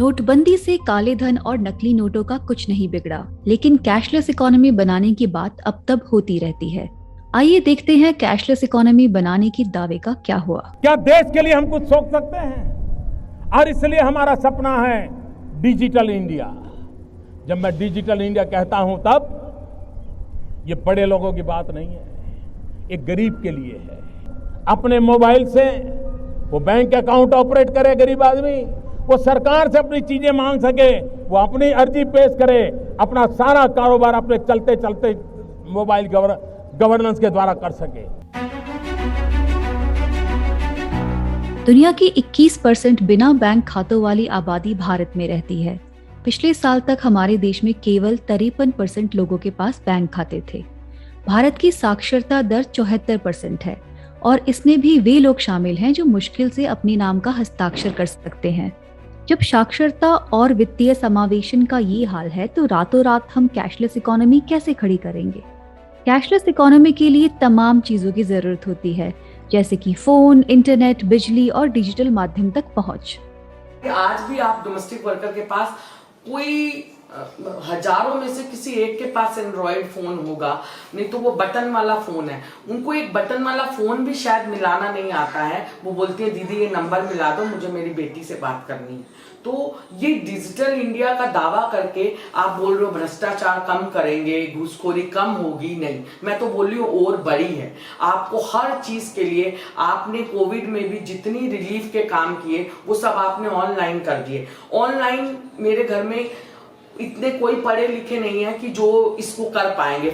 नोटबंदी से काले धन और नकली नोटों का कुछ नहीं बिगड़ा, लेकिन कैशलेस इकोनॉमी बनाने की बात अब तब होती रहती है। आइए देखते हैं कैशलेस इकोनॉमी बनाने की दावे का क्या हुआ। क्या देश के लिए हम कुछ सोच सकते हैं? और इसलिए हमारा सपना है डिजिटल इंडिया। जब मैं डिजिटल इंडिया कहता हूं तब ये बड़े लोगों की बात नहीं है, एक गरीब के लिए है। अपने मोबाइल से वो बैंक अकाउंट ऑपरेट करे गरीब आदमी, वो सरकार से अपनी चीजें मांग सके, वो अपनी अर्जी पेश करे, अपना सारा कारोबार अपने चलते चलते मोबाइल गवर्नेंस के द्वारा कर सके। दुनिया की 21% बिना बैंक खातों वाली आबादी भारत में रहती है। पिछले साल तक हमारे देश में केवल 53% लोगों के पास बैंक खाते थे। भारत की साक्षरता दर 74% है और इसमें भी वे लोग शामिल हैं जो मुश्किल से अपने नाम का हस्ताक्षर कर सकते हैं। जब साक्षरता और वित्तीय समावेशन का ये हाल है तो रातों रात हम कैशलेस इकोनॉमी कैसे खड़ी करेंगे? कैशलेस इकोनॉमी के लिए तमाम चीजों की जरूरत होती है, जैसे कि फोन, इंटरनेट, बिजली और डिजिटल माध्यम तक पहुंच। आज भी आप डोमेस्टिक वर्कर के पास कोई हजारों में से किसी एक के पास एंड्रॉयड फोन होगा, नहीं तो वो बटन वाला फोन है। उनको एक बटन वाला फोन भी शायद मिलाना नहीं आता है। वो बोलती है दीदी ये नंबर मिला दो, मुझे मेरी बेटी से बात करनी है। तो ये डिजिटल इंडिया का दावा करके आप बोल रहे हो भ्रष्टाचार कम करेंगे, घूसखोरी कम होगी। नहीं, मैं तो बोल रही हूँ और बड़ी है। आपको हर चीज के लिए आपने कोविड में भी जितनी रिलीफ के काम किए वो सब आपने ऑनलाइन कर दिए। ऑनलाइन मेरे घर में इतने कोई पढ़े लिखे नहीं है कि जो इसको कर पाएंगे।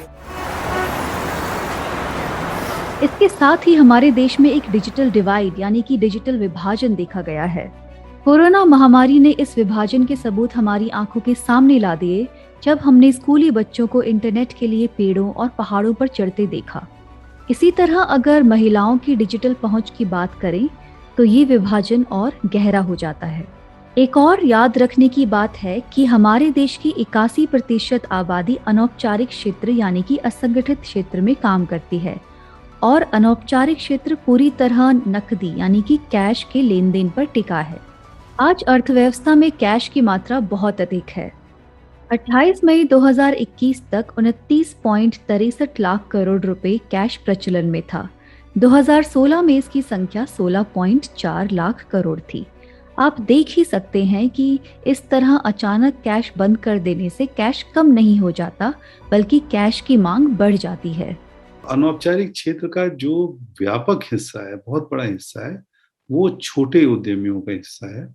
इसके साथ ही हमारे देश में एक डिजिटल डिवाइड यानी कि डिजिटल विभाजन देखा गया है। कोरोना महामारी ने इस विभाजन के सबूत हमारी आंखों के सामने ला दिए जब हमने स्कूली बच्चों को इंटरनेट के लिए पेड़ों और पहाड़ों पर चढ़ते देखा। इसी तरह अगर महिलाओं की डिजिटल पहुंच की बात करें तो ये विभाजन और गहरा हो जाता है। एक और याद रखने की बात है कि हमारे देश की 81% आबादी अनौपचारिक क्षेत्र यानी कि असंगठित क्षेत्र में काम करती है और अनौपचारिक क्षेत्र पूरी तरह नकदी यानी कि कैश के लेन देन पर टिका है। आज अर्थव्यवस्था में कैश की मात्रा बहुत अधिक है। 28 मई 2021 तक 29.63 लाख करोड़ रुपए कैश प्रचलन में था। 2016 में इसकी संख्या 16.4 लाख करोड़ थी। आप देख ही सकते हैं कि इस तरह अचानक कैश बंद कर देने से कैश कम नहीं हो जाता, बल्कि कैश की मांग बढ़ जाती है। अनौपचारिक क्षेत्र का जो व्यापक हिस्सा है, बहुत बड़ा हिस्सा है, वो छोटे उद्यमियों का हिस्सा है,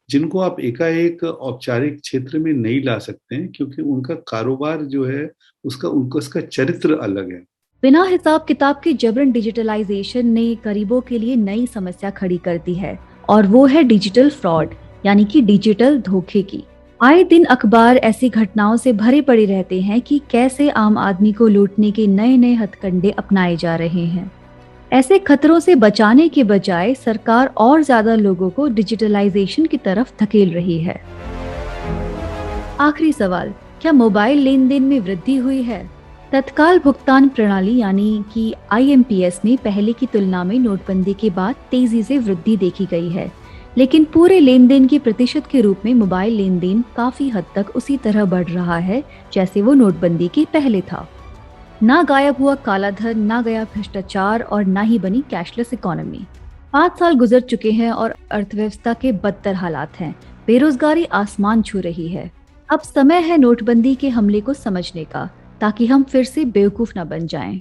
जिनको आप एकाएक औपचारिक क्षेत्र में नहीं ला सकते हैं, क्योंकि उनका कारोबार जो है उसका चरित्र अलग है। बिना हिसाब किताब के जबरन डिजिटलाइजेशन ने गरीबों के लिए नई समस्या खड़ी कर दी है और वो है डिजिटल फ्रॉड यानी कि डिजिटल धोखे की। आए दिन अखबार ऐसी घटनाओं से भरे पड़े रहते हैं कि कैसे आम आदमी को लूटने के नए नए हथकंडे अपनाए जा रहे हैं। ऐसे खतरों से बचाने के बजाय सरकार और ज्यादा लोगों को डिजिटलाइजेशन की तरफ धकेल रही है। आखिरी सवाल, क्या मोबाइल लेन देन में वृद्धि हुई है? तत्काल भुगतान प्रणाली यानी कि IMPS में पहले की तुलना में नोटबंदी के बाद तेजी से वृद्धि देखी गई है, लेकिन पूरे लेन देन के प्रतिशत के रूप में मोबाइल लेन देन काफी हद तक उसी तरह बढ़ रहा है जैसे वो नोटबंदी के पहले था। ना गायब हुआ काला धन, ना गया भ्रष्टाचार और ना ही बनी कैशलेस इकोनॉमी। 5 साल गुजर चुके हैं और अर्थव्यवस्था के बदतर हालात हैं। बेरोजगारी आसमान छू रही है। अब समय है नोटबंदी के हमले को समझने का, ताकि हम फिर से बेवकूफ न बन जाएं।